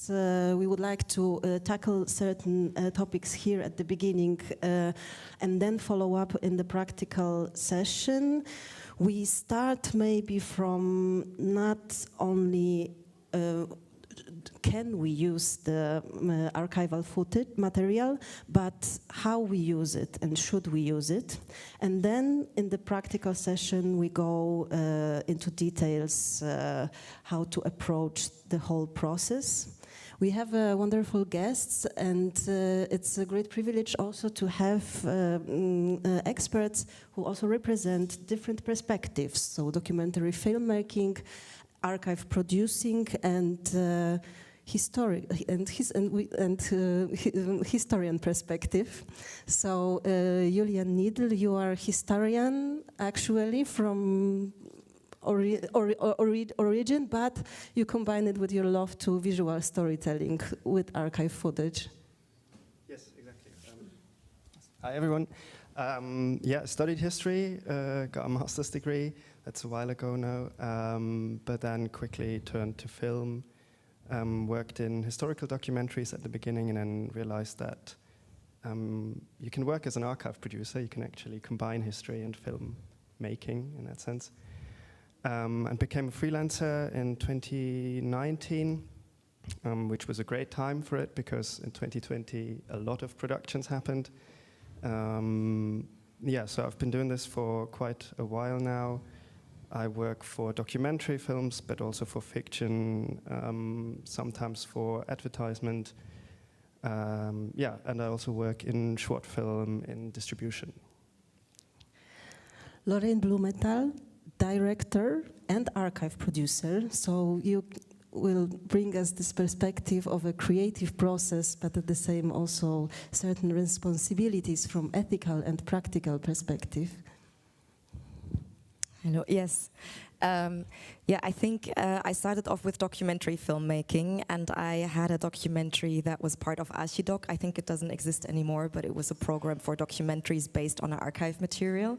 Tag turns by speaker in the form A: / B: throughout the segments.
A: because we would like to tackle certain topics here at the beginning and then follow up in the practical session. We start maybe from not only can we use the archival footage material, but how we use it and should we use it. And then in the practical session we go into details how to approach the whole process. We have wonderful guests, and it's a great privilege also to have experts who also represent different perspectives, so documentary filmmaking, archive producing, and historian perspective. So, Julian Niedl, you are historian actually from origin, but you combine it with your love to visual storytelling with archive footage.
B: Yes, exactly. Hi, everyone. Yeah, studied history, got a master's degree. That's a while ago now, but then quickly turned to film. Worked in historical documentaries at the beginning, and then realized that you can work as an archive producer. You can actually combine history and film making in that sense. And became a freelancer in 2019, which was a great time for it because in 2020 a lot of productions happened. Yeah, so I've been doing this for quite a while now. I work for documentary films, but also for fiction, sometimes for advertisement. Yeah, and I also work in short film, in distribution.
A: Lorraine Blumenthal, director and archive producer. So you will bring us this perspective of a creative process, but at the same also certain responsibilities from ethical and practical perspective.
C: Hello, yes. Yeah, I think I started off with documentary filmmaking, and I had a documentary that was part of Archidoc. I think it doesn't exist anymore, but it was a program for documentaries based on archive material.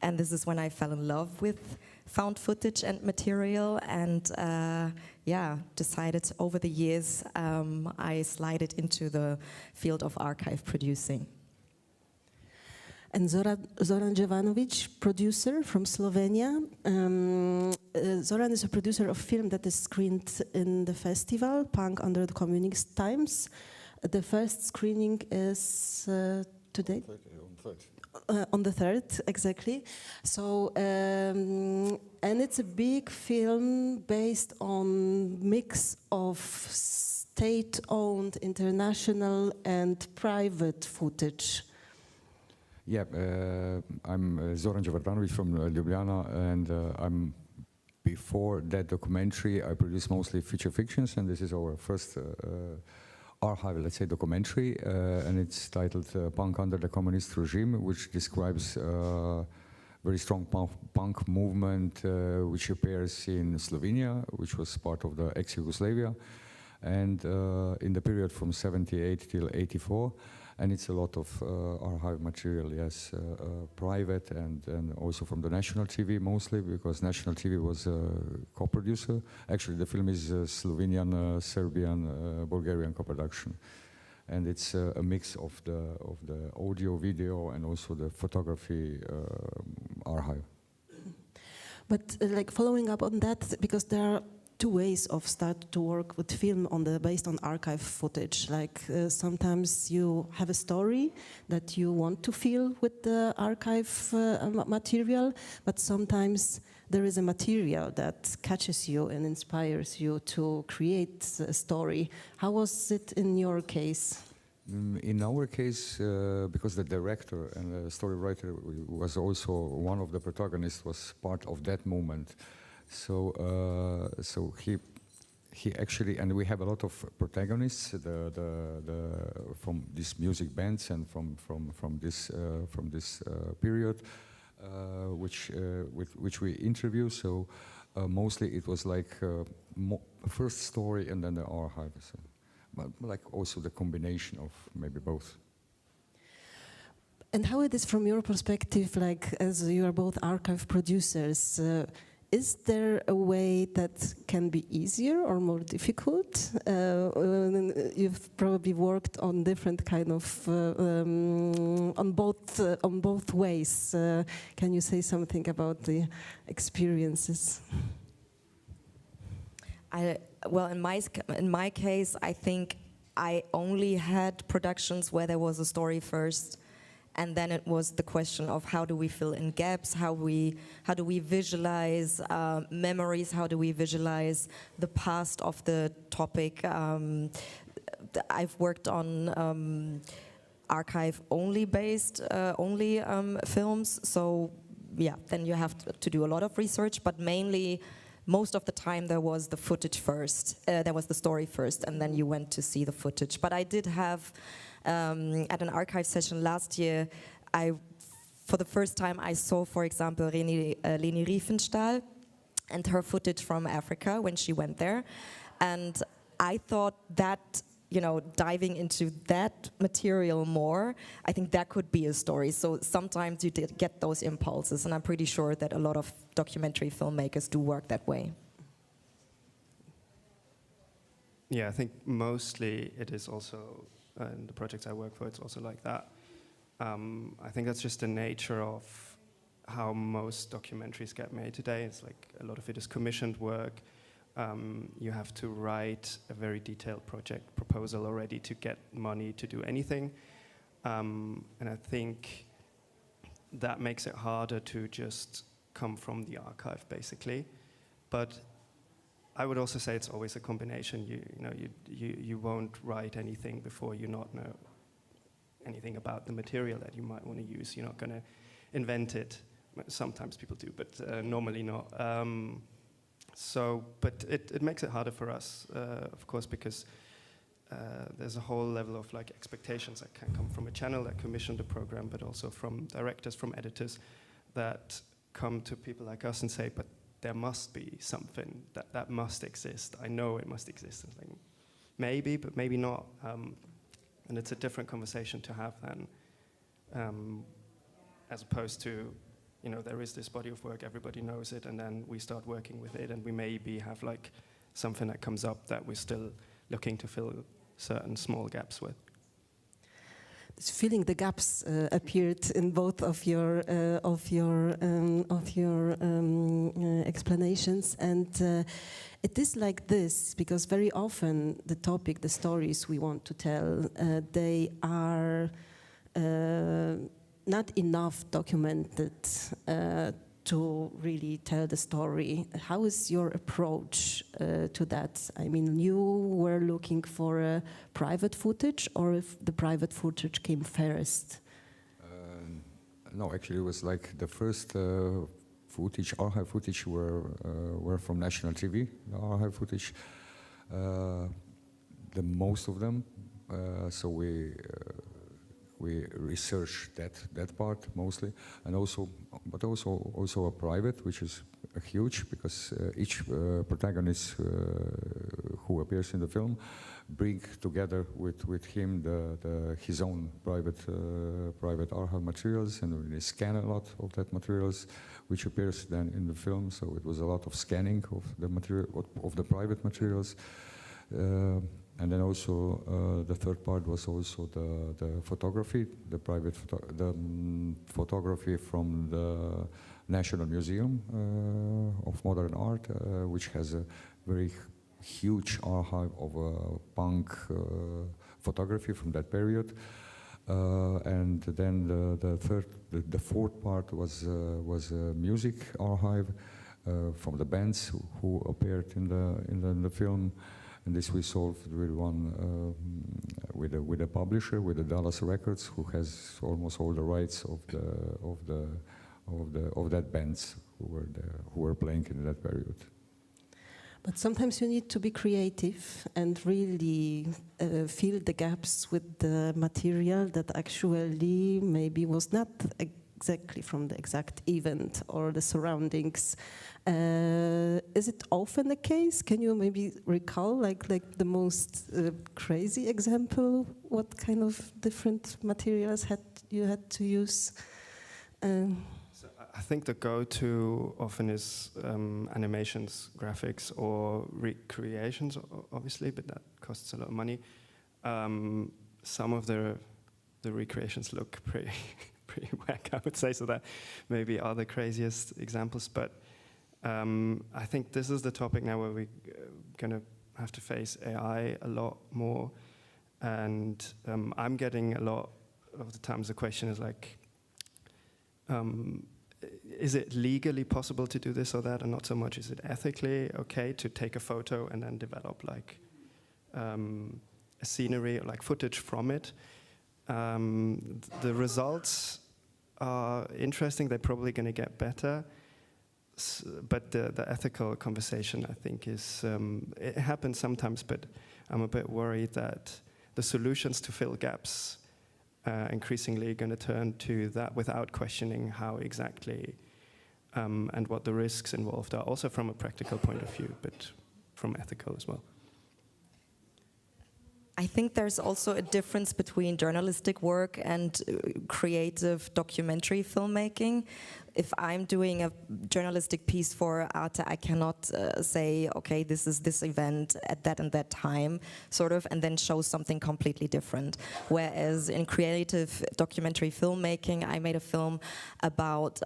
C: And this is when I fell in love with found footage and material, and yeah, decided over the years I slided into the field of archive producing.
A: And Zoran Jovanovic, producer from Slovenia. Zoran is a producer of film that is screened in the festival, Punk Under the Communist Times. The first screening is today? On the 3rd, exactly. So, and it's a big film based on mix of state-owned, international and private footage.
D: Yeah, I'm Zoran Jovanovic from Ljubljana, and I'm before that documentary I produced mostly feature fictions, and this is our first archive, let's say, documentary, and it's titled Punk Under the Communist Regime, which describes very strong punk movement which appears in Slovenia, which was part of the ex-Yugoslavia, and in the period from 78 till 84. And it's a lot of archive material, yes, private and also from the national TV mostly, because national TV was a co-producer. Actually, the film is Slovenian, Serbian, Bulgarian co-production, and it's a mix of the audio, video, and also the photography archive.
A: But like following up on that, because there are two ways of start to work with film based on archive footage. Like sometimes you have a story that you want to fill with the archive material, but sometimes there is a material that catches you and inspires you to create a story. How was it in your case?
D: In our case, because the director and the story writer was also one of the protagonists, was part of that moment. So, so he actually, and we have a lot of protagonists, from these music bands and from this period, which we interview. So mostly it was like first story and then the archive, so, but like also the combination of maybe both.
A: And how it is from your perspective, like as you are both archive producers? is there a way that can be easier or more difficult? You've probably worked on different kind of on both ways. Can you say something about the experiences?
C: Well, in my case, I think I only had productions where there was a story first, and then it was the question of how do we fill in gaps, how do we visualize memories, how do we visualize the past of the topic. I've worked on archive-only based films, so yeah, then you have to do a lot of research, but mainly most of the time there was the footage first, there was the story first, and then you went to see the footage. But I did have, at an archive session last year, for the first time I saw, for example, Leni Riefenstahl and her footage from Africa when she went there. And I thought that, you know, diving into that material more, I think that could be a story. So sometimes you did get those impulses, and I'm pretty sure that a lot of documentary filmmakers do work that way.
B: Yeah, I think mostly it is also, in the projects I work for, it's also like that. I think that's just the nature of how most documentaries get made today. It's like a lot of it is commissioned work. You have to write a very detailed project proposal already to get money to do anything. And I think that makes it harder to just come from the archive, basically. But I would also say it's always a combination. You won't write anything before you not know anything about the material that you might want to use. You're not going to invent it. Sometimes people do, but normally not. But it makes it harder for us, of course, because there's a whole level of like expectations that can come from a channel that commissioned the program, but also from directors, from editors that come to people like us and say, but there must be something that must exist. I know it must exist. And like, maybe, but maybe not. And it's a different conversation to have then, as opposed to, you know, there is this body of work, everybody knows it, and then we start working with it, and we maybe have like something that comes up that we're still looking to fill certain small gaps with.
A: This filling the gaps appeared in both of your explanations, and it is like this because very often the topic, the stories we want to tell, they are not enough documented to really tell the story. How is your approach to that? I mean, you were looking for private footage, or if the private footage came first?
D: No, actually it was like the first footage, archive footage were from national TV, the archive footage, the most of them. So we research that part mostly, and also a private, which is huge because each protagonist who appears in the film bring together with him his own private archive materials, and they scan a lot of that materials, which appears then in the film. So it was a lot of scanning of the material of the private materials. And then also the third part was also the photography, the private photography from the National Museum of Modern Art, which has a very huge archive of punk photography from that period. And then the fourth part was a music archive from the bands who appeared in the film. And this we solved with one with a publisher, with the Dallas Records, who has almost all the rights of that bands who were playing in that period.
A: But sometimes you need to be creative and really fill the gaps with the material that actually maybe was not exactly from the exact event or the surroundings. Is it often the case? Can you maybe recall like the most crazy example? What kind of different materials you had to use?
B: So I think the go-to often is animations, graphics, or recreations, obviously, but that costs a lot of money. Some of the recreations look pretty whack, I would say, so that maybe are the craziest examples. But I think this is the topic now where we're going to have to face AI a lot more. And I'm getting a lot of the times the question is like, is it legally possible to do this or that, and not so much is it ethically okay to take a photo and then develop like a scenery or like footage from it. The results are interesting, they're probably going to get better, but the ethical conversation, I think, is, it happens sometimes, but I'm a bit worried that the solutions to fill gaps increasingly going to turn to that without questioning how exactly and what the risks involved are, also from a practical point of view, but from ethical as well.
C: I think there's also a difference between journalistic work and creative documentary filmmaking. If I'm doing a journalistic piece for Arte, I cannot say, okay, this is this event at that and that time, sort of, and then show something completely different. Whereas in creative documentary filmmaking, I made a film about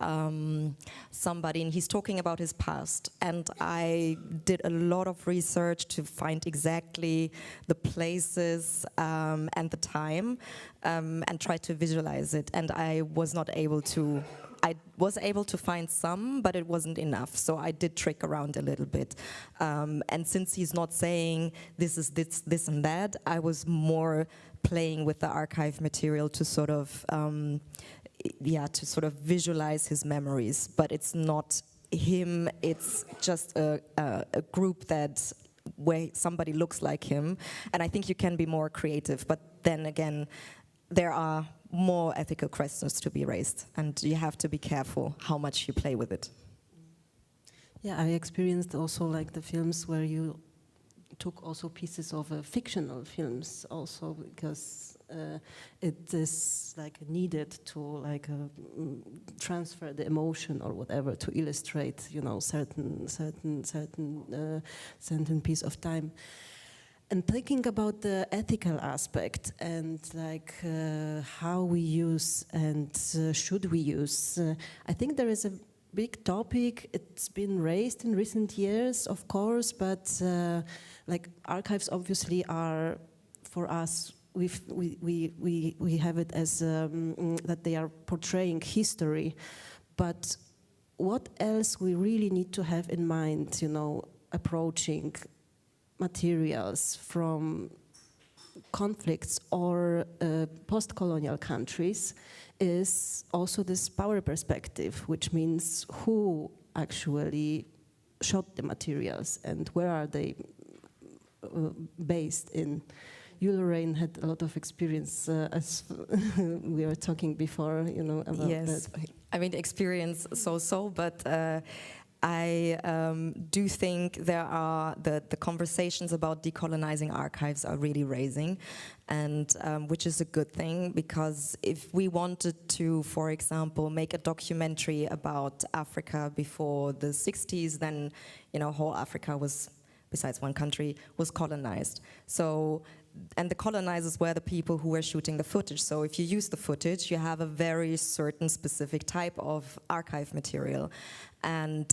C: somebody, and he's talking about his past. And I did a lot of research to find exactly the places and the time, and try to visualize it. And I was not able to. I was able to find some, but it wasn't enough. So I did trick around a little bit. And since he's not saying this is this and that, I was more playing with the archive material to sort of, to sort of visualize his memories. But it's not him, it's just a group that where somebody looks like him. And I think you can be more creative. But then again, there are more ethical questions to be raised, and you have to be careful how much you play with it.
A: Yeah, I experienced also like the films where you took also pieces of fictional films also, because it is like needed to like transfer the emotion or whatever to illustrate, you know, certain piece of time. And thinking about the ethical aspect and like how we use and should we use, I think there is a big topic. It's been raised in recent years, of course, but like archives obviously are for us. We have it as that they are portraying history, but what else we really need to have in mind, you know, approaching materials from conflicts or post-colonial countries is also this power perspective, which means who actually shot the materials and where are they based in. You, Lorraine, had a lot of experience as we were talking before, you know, about
C: yes.
A: that.
C: I mean, experience so, but I do think there are the conversations about decolonizing archives are really raising, and which is a good thing, because if we wanted to, for example, make a documentary about Africa before the 60s, then, you know, whole Africa was, besides one country, was colonized. So, and the colonizers were the people who were shooting the footage. So if you use the footage, you have a very certain specific type of archive material. And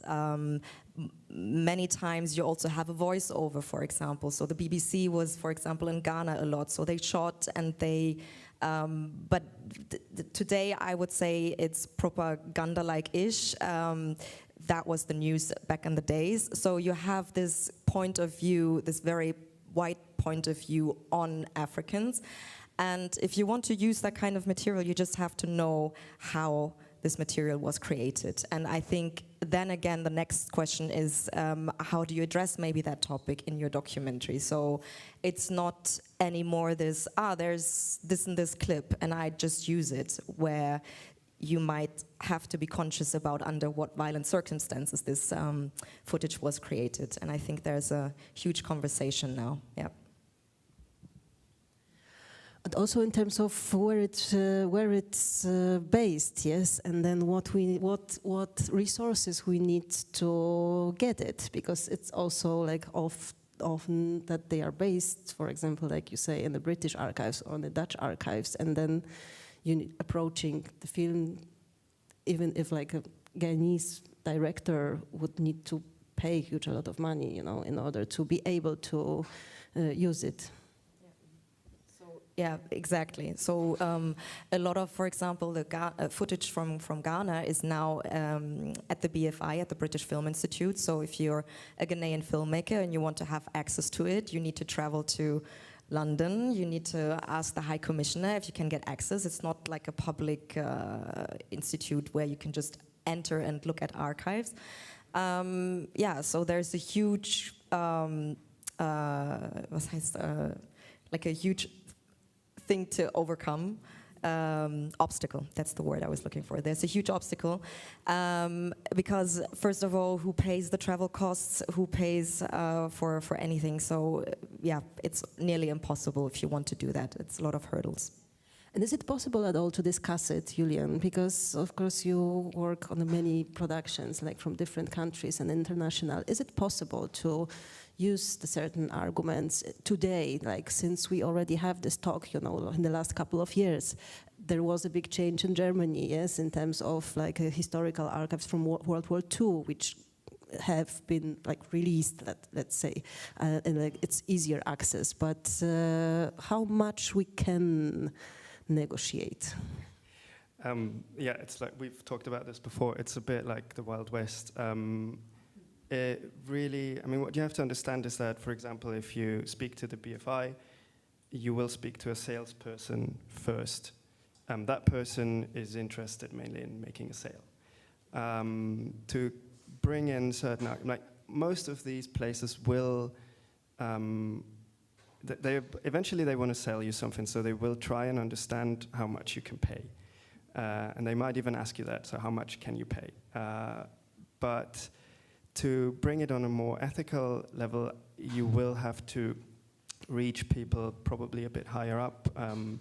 C: many times you also have a voiceover, for example. So the BBC was, for example, in Ghana a lot. So they shot and they, but today I would say it's propaganda-like-ish. That was the news back in the days. So you have this point of view, this very white point of view on Africans. And if you want to use that kind of material, you just have to know how this material was created. And I think then again, the next question is how do you address maybe that topic in your documentary? So it's not anymore this, there's this and this clip and I just use it, where you might have to be conscious about under what violent circumstances this footage was created. And I think there's a huge conversation now, yeah.
A: And also in terms of where it's based, yes, and then what resources we need to get it, because it's also like often that they are based, for example, like you say, in the British archives or in the Dutch archives, and then approaching the film, even if like a Guyanese director would need to pay a lot of money, in order to be able to use it.
C: Yeah, exactly. So a lot of, for example, the footage from Ghana is now at the BFI, at the British Film Institute. So if you're a Ghanaian filmmaker and you want to have access to it, you need to travel to London. You need to ask the High Commissioner if you can get access. It's not like a public institute where you can just enter and look at archives. Yeah, so there's a huge, like a huge thing to overcome, obstacle, that's the word I was looking for. There's a huge obstacle because, first of all, who pays the travel costs, who pays for anything? So yeah, it's nearly impossible if you want to do that. It's a lot of hurdles.
A: And is it possible at all to discuss it, Julian? Because, of course, you work on many productions, like from different countries and international. Is it possible to use the certain arguments today, like since we already have this talk, in the last couple of years, there was a big change in Germany, yes, in terms of like historical archives from World War II, which have been like released, let's say, and like it's easier access. But how much we can negotiate?
B: Yeah, it's like we've talked about this before. It's a bit like the Wild West. It really, what you have to understand is that, for example, if you speak to the BFI, you will speak to a salesperson first. That person is interested mainly in making a sale. To bring in certain, like most of these places will, eventually they want to sell you something, so they will try and understand how much you can pay. And they might even ask you that, so how much can you pay? But to bring it on a more ethical level, you will have to reach people probably a bit higher up, and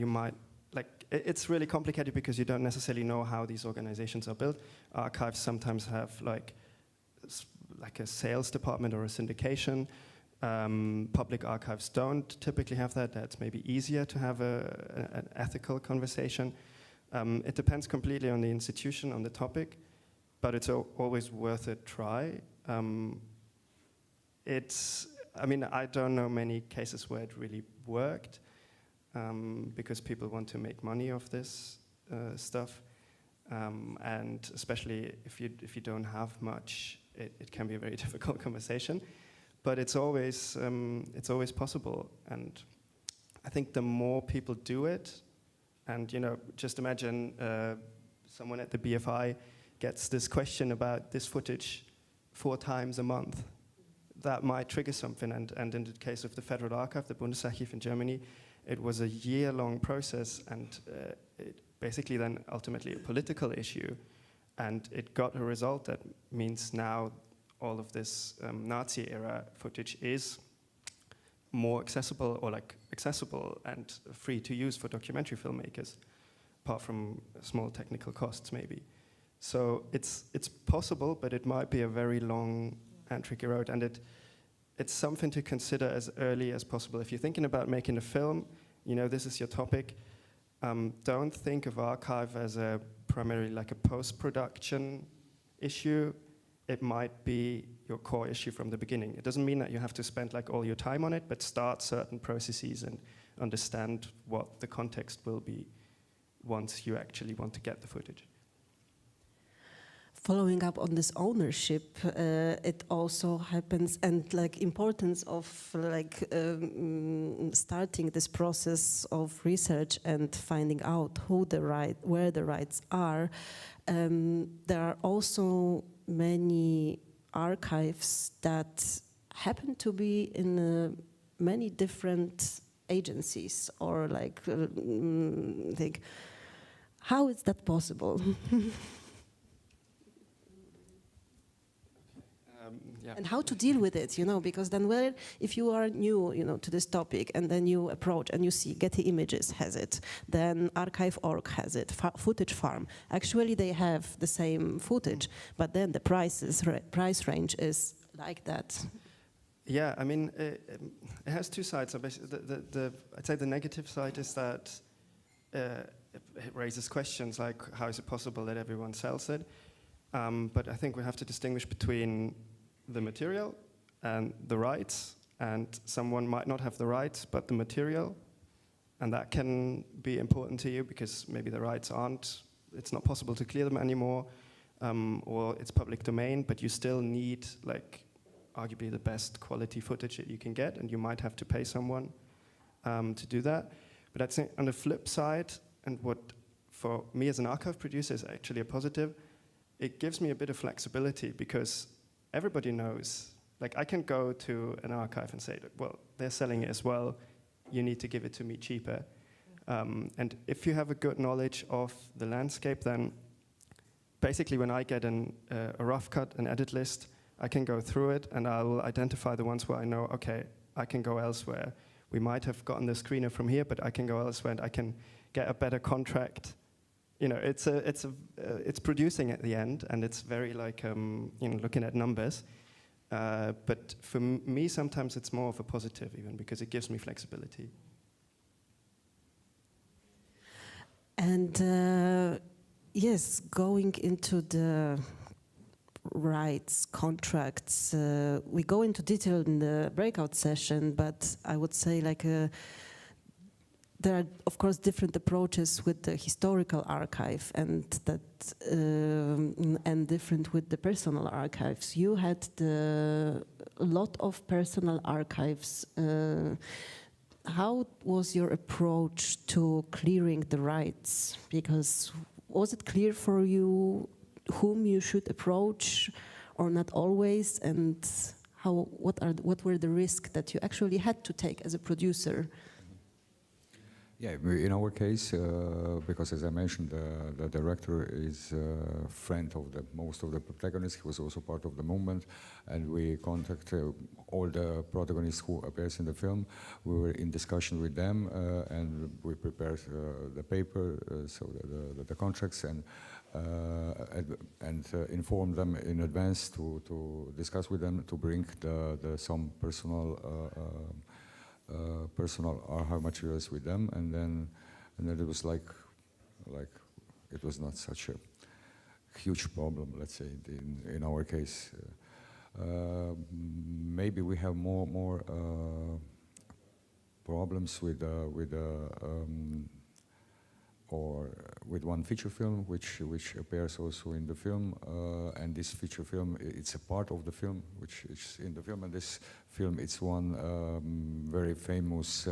B: you might, it's really complicated because you don't necessarily know how these organizations are built. Archives sometimes have like a sales department or a syndication. Public archives don't typically have that. That's maybe easier to have an ethical conversation. It depends completely on the institution, on the topic, but it's always worth a try. I don't know many cases where it really worked, because people want to make money off this stuff, and especially if you don't have much, it can be a very difficult conversation. But it's always possible, and I think the more people do it, and just imagine someone at the BFI gets this question about this footage 4 times a month. That might trigger something, and in the case of the Federal Archive, the Bundesarchiv in Germany, it was a year-long process, and it basically then ultimately a political issue, and it got a result that means now all of this Nazi-era footage is more accessible, or accessible and free to use for documentary filmmakers, apart from small technical costs maybe. So it's possible, but it might be a very long and tricky road, and it's something to consider as early as possible. If you're thinking about making a film, this is your topic, don't think of archive as primarily like a post-production issue. It might be your core issue from the beginning. It doesn't mean that you have to spend all your time on it, but start certain processes and understand what the context will be once you actually want to get the footage.
A: Following up on this ownership, it also happens, and importance of starting this process of research and finding out where the rights are. There are also many archives that happen to be in many different agencies, or how is that possible?
B: Yeah.
A: And how to deal with it, because then, well, if you are new, to this topic, and then you approach and you see Getty Images has it, then Archive.org has it, Footage Farm. Actually, they have the same footage, but then the price range is like that.
B: Yeah, I mean, it has two sides. So basically, I'd say the negative side is that it raises questions like, how is it possible that everyone sells it? But I think we have to distinguish between the material and the rights, and someone might not have the rights, but the material, and that can be important to you because maybe the rights it's not possible to clear them anymore, or it's public domain, but you still need, like, arguably the best quality footage that you can get, and you might have to pay someone to do that. But I'd say on the flip side, and what for me as an archive producer is actually a positive, it gives me a bit of flexibility because everybody knows, like, I can go to an archive and say, well, they're selling it as well, you need to give it to me cheaper. And if you have a good knowledge of the landscape, then basically when I get a rough cut, an edit list, I can go through it and I will identify the ones where I know, okay, I can go elsewhere. We might have gotten the screener from here, but I can go elsewhere and I can get a better contract. It's producing at the end, and it's very like looking at numbers. But for me, sometimes it's more of a positive even because it gives me flexibility.
A: And yes, going into the rights, contracts, we go into detail in the breakout session, but I would say there are, of course, different approaches with the historical archive and different with the personal archives. You had a lot of personal archives. How was your approach to clearing the rights? Because was it clear for you whom you should approach, or not always? And what were the risks that you actually had to take as a producer?
D: Yeah, in our case, because as I mentioned, the director is a friend of most of the protagonists. He was also part of the movement, and we contact all the protagonists who appears in the film. We were in discussion with them, and we prepared the paper, so the contracts, and inform them in advance to discuss with them to bring some personal archive materials with them, and then it was like it was not such a huge problem, let's say, in our case. Maybe we have more problems with one feature film which appears also in the film, and this feature film, it's a part of the film which is in the film, and this film, it's one very famous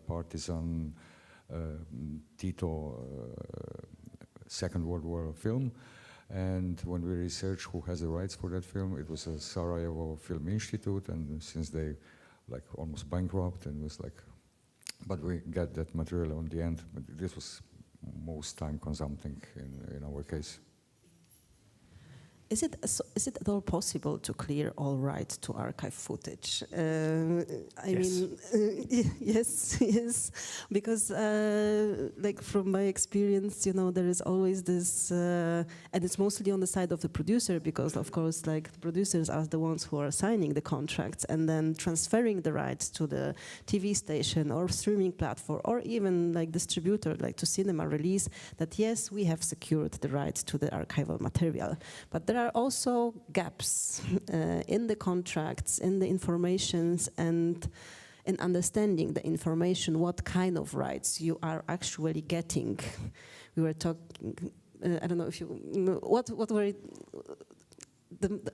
D: partisan Tito Second World War film. And when we researched who has the rights for that film, it was a Sarajevo Film Institute, and since they like almost bankrupt, and it was like, but we get that material on the end. But this was most time consuming in our case.
A: Is it at all possible to clear all rights to archive footage? Yes, because like from my experience, there is always this, and it's mostly on the side of the producer, because of course, like, the producers are the ones who are signing the contracts and then transferring the rights to the TV station or streaming platform, or even like distributor, like to cinema release, that yes, we have secured the rights to the archival material, but there are also gaps in the contracts, in the informations, and in understanding the information, what kind of rights you are actually getting. We were talking, I don't know if you, what were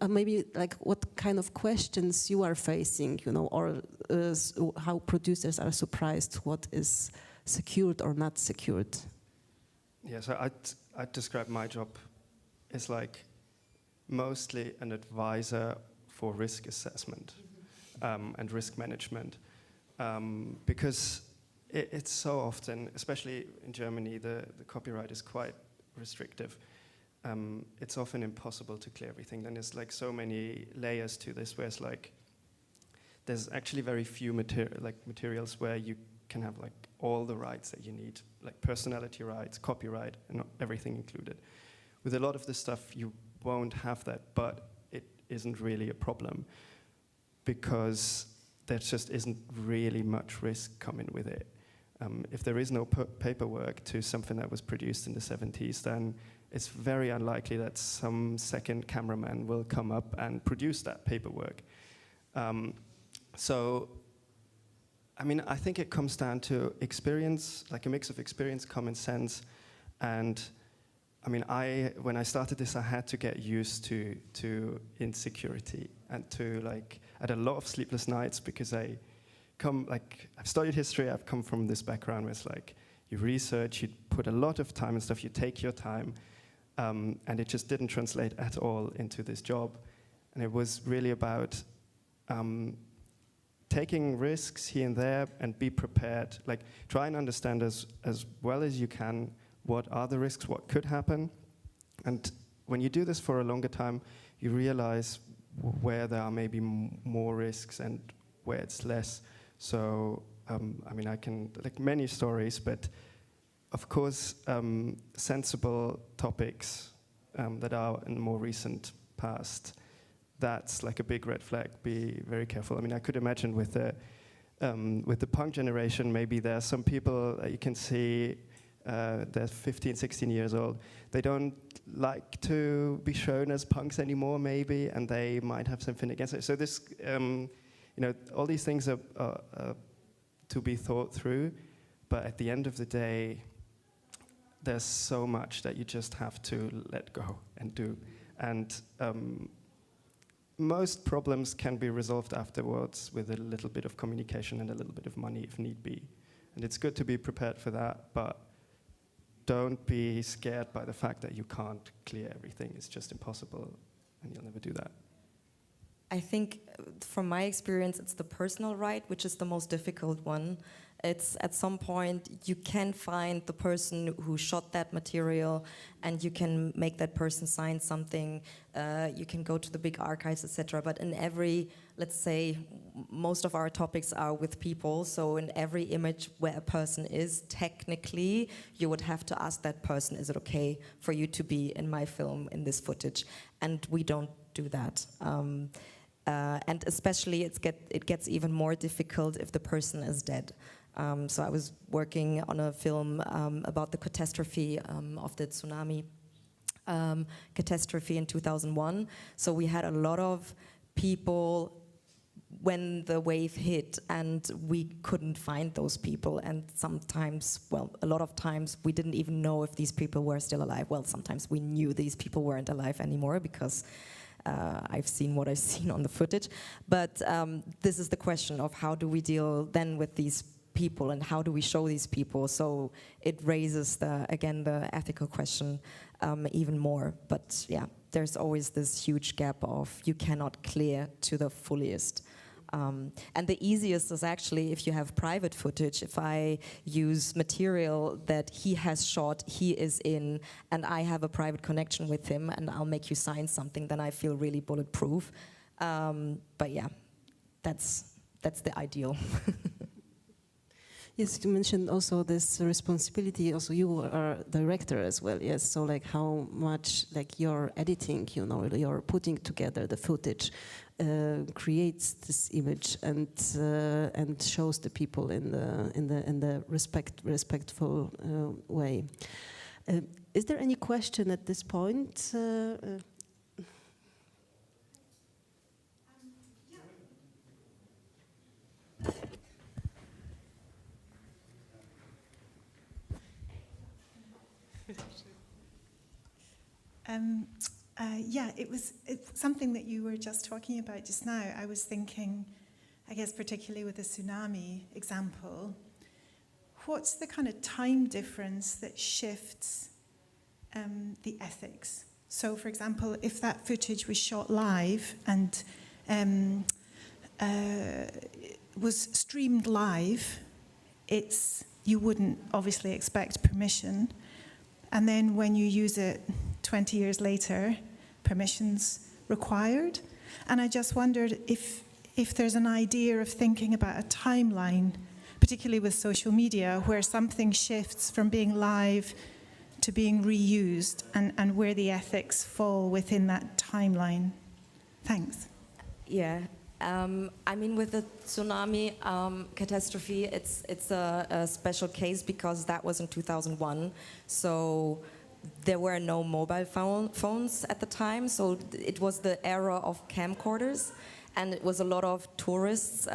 A: maybe like what kind of questions you are facing, or how producers are surprised what is secured or not secured.
B: Yeah, so I'd describe my job as like mostly an advisor for risk assessment and risk management, because it's so often, especially in Germany, the copyright is quite restrictive, it's often impossible to clear everything. Then there's like so many layers to this, where it's like there's actually very few materials where you can have like all the rights that you need, like personality rights, copyright, and everything included. With a lot of this stuff, you won't have that, but it isn't really a problem because there just isn't really much risk coming with it. If there is no paperwork to something that was produced in the 70s, then it's very unlikely that some second cameraman will come up and produce that paperwork. So, I mean, I think it comes down to experience, like a mix of experience, common sense, and I mean, when I started this, I had to get used to insecurity and to like, I had a lot of sleepless nights because I've studied history, I've come from this background where it's like, you research, you put a lot of time and stuff, you take your time, and it just didn't translate at all into this job. And it was really about taking risks here and there and be prepared, like try and understand as well as you can what are the risks, what could happen. And when you do this for a longer time, you realize where there are maybe more risks and where it's less. So, I mean, I can, like many stories, but of course, sensible topics that are in the more recent past, that's like a big red flag. Be very careful. I mean, I could imagine with the punk generation, maybe there are some people that you can see they're 15, 16 years old. They don't like to be shown as punks anymore, maybe, and they might have something against it. So this, you know, all these things are to be thought through, but at the end of the day, there's so much that you just have to let go and do. And most problems can be resolved afterwards with a little bit of communication and a little bit of money if need be. And it's good to be prepared for that, but don't be scared by the fact that you can't clear everything. It's just impossible, and you'll never do that.
C: I think, from my experience, it's the personal right, which is the most difficult one. It's at some point you can find the person who shot that material, and you can make that person sign something. You can go to the big archives, etc. But in every, let's say, most of our topics are with people. So in every image where a person is, technically, you would have to ask that person, is it okay for you to be in my film, in this footage? And we don't do that. And especially it gets even more difficult if the person is dead. So I was working on a film about the catastrophe of the tsunami catastrophe in 2001. So we had a lot of people when the wave hit, and we couldn't find those people. And sometimes, well, a lot of times, we didn't even know if these people were still alive. Well, sometimes we knew these people weren't alive anymore because I've seen what I've seen on the footage. But this is the question of how do we deal then with these people, and how do we show these people? So it raises again the ethical question even more. But yeah, there's always this huge gap of you cannot clear to the fullest. And the easiest is actually if you have private footage. If I use material that he has shot, he is in, and I have a private connection with him, and I'll make you sign something, then I feel really bulletproof. But yeah, that's the ideal.
A: Yes, you mentioned also this responsibility. Also, you are a director as well. Yes, so like how much like your editing, you know, you're putting together the footage, creates this image and shows the people in the respectful way. Is there any question at this point?
E: Yeah, it's something that you were just talking about just now. I was thinking, I guess particularly with the tsunami example, what's the kind of time difference that shifts the ethics? So, for example, if that footage was shot live and was streamed live, you wouldn't obviously expect permission. And then when you use it 20 years later, permissions required. And I just wondered if there's an idea of thinking about a timeline, particularly with social media, where something shifts from being live to being reused, and where the ethics fall within that timeline. Thanks.
C: Yeah. I mean, with the tsunami catastrophe, it's a special case because that was in 2001. So there were no mobile phones at the time. So it was the era of camcorders, and it was a lot of tourists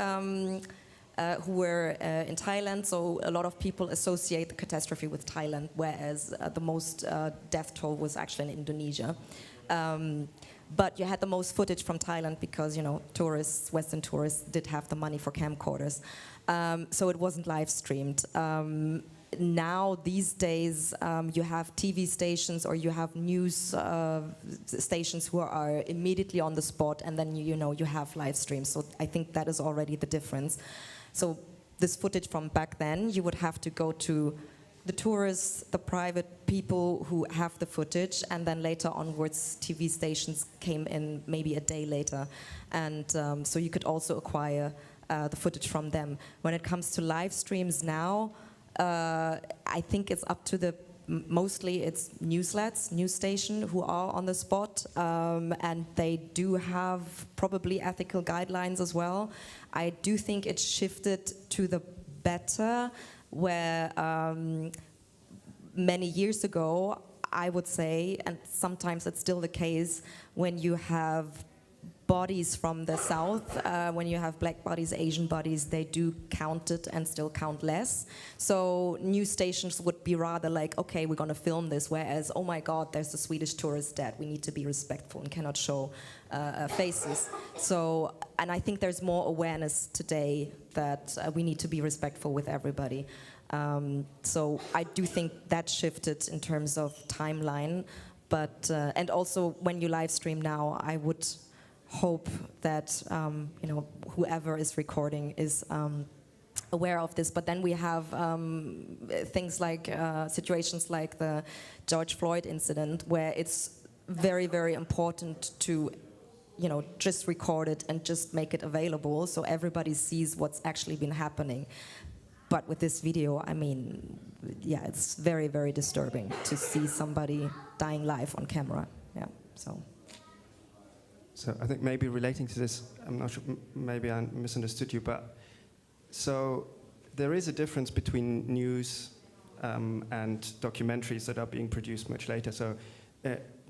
C: who were in Thailand. So a lot of people associate the catastrophe with Thailand, whereas the most death toll was actually in Indonesia. But you had the most footage from Thailand because, you know, tourists, Western tourists, did have the money for camcorders. So it wasn't live streamed. Now, these days, you have TV stations or you have news stations who are immediately on the spot, and then, you know, you have live streams. So I think that is already the difference. So this footage from back then, you would have to go to the tourists, the private people who have the footage, and then later onwards, TV stations came in maybe a day later. And so you could also acquire the footage from them. When it comes to live streams now, I think it's up to mostly it's newslets, news station who are on the spot, and they do have probably ethical guidelines as well. I do think it shifted to the better, where many years ago, I would say, and sometimes it's still the case, when you have bodies from the south, when you have black bodies, Asian bodies, they do count it and still count less. So news stations would be rather like, okay, we're going to film this, whereas, oh my God, there's a Swedish tourist dead. We need to be respectful and cannot show faces. So, and I think there's more awareness today that we need to be respectful with everybody. So I do think that shifted in terms of timeline, but and also when you live stream now, I would hope that you know, whoever is recording is aware of this. But then we have things like situations like the George Floyd incident, where it's very, very important to, you know, just record it and just make it available so everybody sees what's actually been happening. But with this video, I mean, yeah, it's very, very disturbing to see somebody dying live on camera. Yeah, so.
B: So I think maybe relating to this, I'm not sure, maybe I misunderstood you, but so there is a difference between news and documentaries that are being produced much later. So,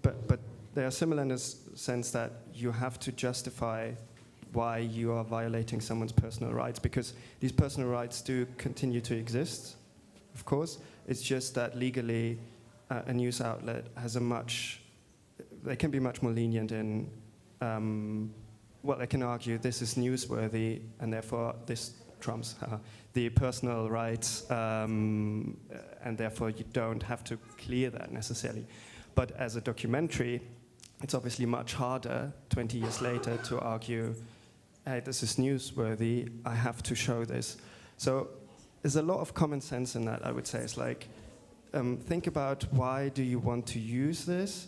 B: but they are similar in the sense that you have to justify why you are violating someone's personal rights, because these personal rights do continue to exist, of course. It's just that legally a news outlet has they can be much more lenient in, well, they can argue this is newsworthy and therefore this trumps the personal rights, and therefore you don't have to clear that necessarily. But as a documentary, it's obviously much harder 20 years later to argue, hey, this is newsworthy, I have to show this. So there's a lot of common sense in that, I would say. It's like, think about why do you want to use this?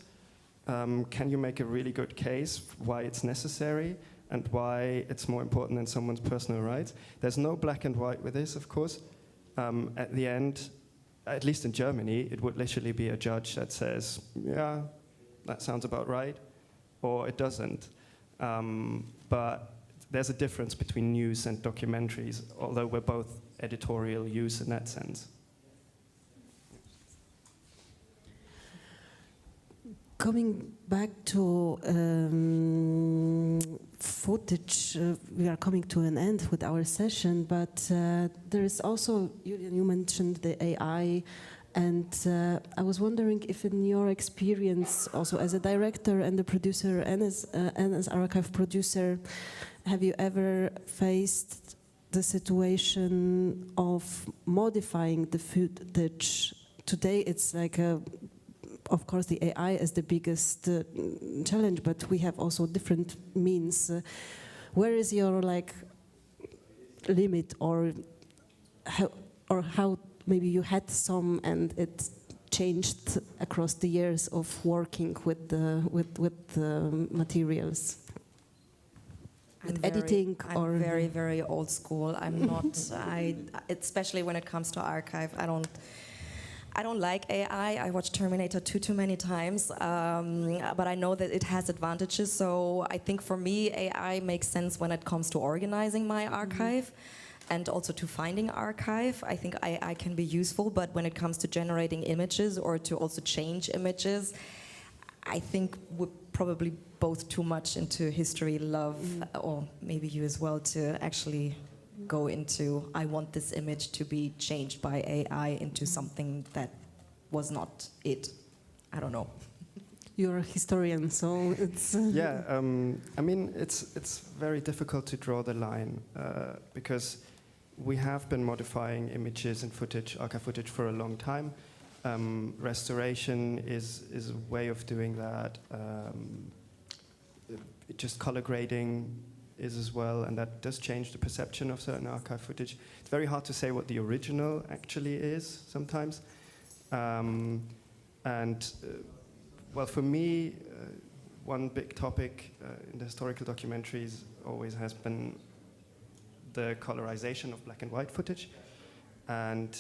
B: Can you make a really good case why it's necessary and why it's more important than someone's personal rights? There's no black and white with this, of course. At the end, at least in Germany, it would literally be a judge that says, yeah, that sounds about right, or it doesn't. But there's a difference between news and documentaries, although we're both editorial use in that sense.
A: Coming back to footage, we are coming to an end with our session, but there is also, Julian, you mentioned the AI, and I was wondering if in your experience, also as a director and a producer and as archive producer, have you ever faced the situation of modifying the footage? Today it's like of course the AI is the biggest challenge, but we have also different means. Where is your like limit, or how maybe you had some and it changed across the years of working with the materials? Editing or
C: I'm very, very old school. I'm not. Especially when it comes to archive, I don't like AI. I watched Terminator 2 too many times, but I know that it has advantages. So I think for me, AI makes sense when it comes to organizing my archive and also to finding archive. I think AI can be useful, but when it comes to generating images or to also change images, I think we're probably both too much into history love, or maybe you as well, to actually go into, I want this image to be changed by AI into something that was not it. I don't know.
A: You're a historian, so it's...
B: Yeah, I mean, it's very difficult to draw the line because we have been modifying images and footage, archive footage, for a long time. Restoration is a way of doing that. Just color grading is as well, and that does change the perception of certain archive footage. It's very hard to say what the original actually is sometimes. Well, for me, one big topic in the historical documentaries always has been the colorization of black and white footage. And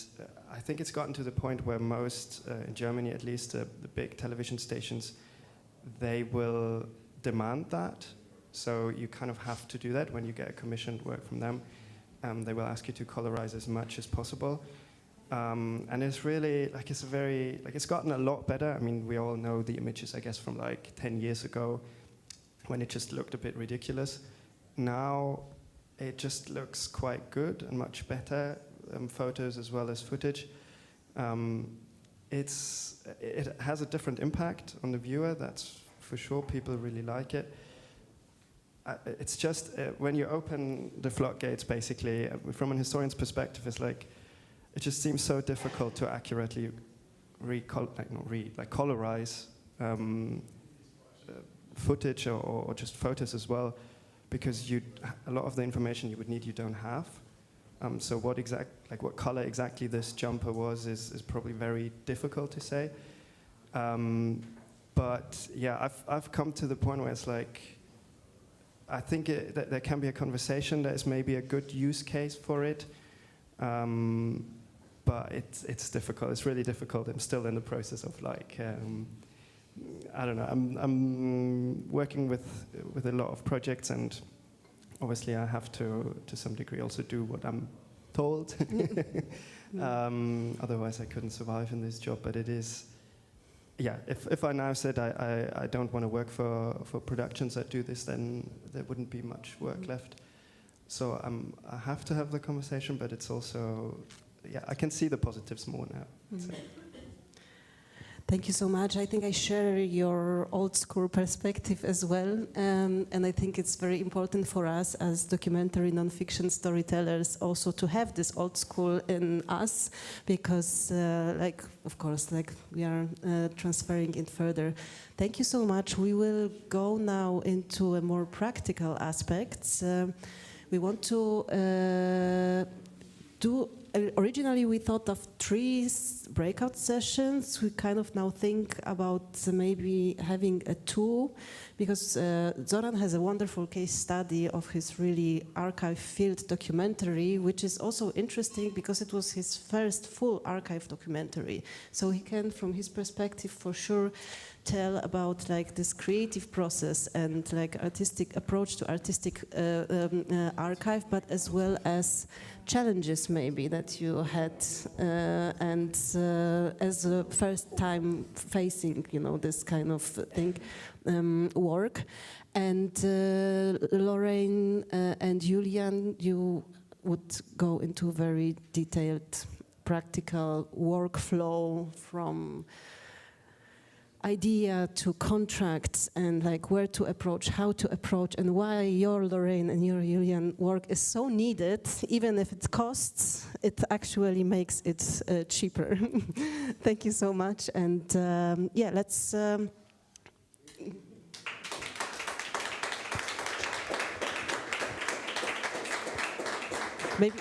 B: I think it's gotten to the point where most, in Germany at least, the big television stations, they will demand that. So you kind of have to do that when you get a commissioned work from them. They will ask you to colorize as much as possible. And it's really, it's gotten a lot better. I mean, we all know the images, I guess, from like 10 years ago when it just looked a bit ridiculous. Now it just looks quite good and much better, photos as well as footage. It has a different impact on the viewer, that's for sure. People really like it. It's just, when you open the floodgates, basically, from an historian's perspective, it's like, it just seems so difficult to accurately colorize footage or just photos as well, because a lot of the information you would need, you don't have. So what color exactly this jumper was is probably very difficult to say. But yeah, I've come to the point where it's like, I think that there can be a conversation. There's maybe a good use case for it, but it's difficult. It's really difficult. I'm still in the process of I don't know. I'm working with a lot of projects, and obviously I have to some degree also do what I'm told. Otherwise I couldn't survive in this job. But it is. Yeah, if I now said I don't want to work for productions that do this, then there wouldn't be much work left. So I have to have the conversation, but it's also, yeah, I can see the positives more now. So.
A: Thank you so much. I think I share your old school perspective as well. And I think it's very important for us as documentary nonfiction storytellers also to have this old school in us, because of course, we are transferring it further. Thank you so much. We will go now into a more practical aspects. We want to originally we thought of 3 breakout sessions. We kind of now think about maybe having a 2, because Zoran has a wonderful case study of his really archive field documentary, which is also interesting because it was his first full archive documentary. So he can, from his perspective, for sure, tell about this creative process and artistic approach to artistic archive, but as well as challenges maybe that you had and as a first time facing this kind of thing work. And Lorraine and Julian, you would go into very detailed practical workflow from idea to contracts and where to approach, how to approach, and why your Lorraine and your Julian work is so needed. Even if it costs, it actually makes it cheaper. Thank you so much. And yeah, let's maybe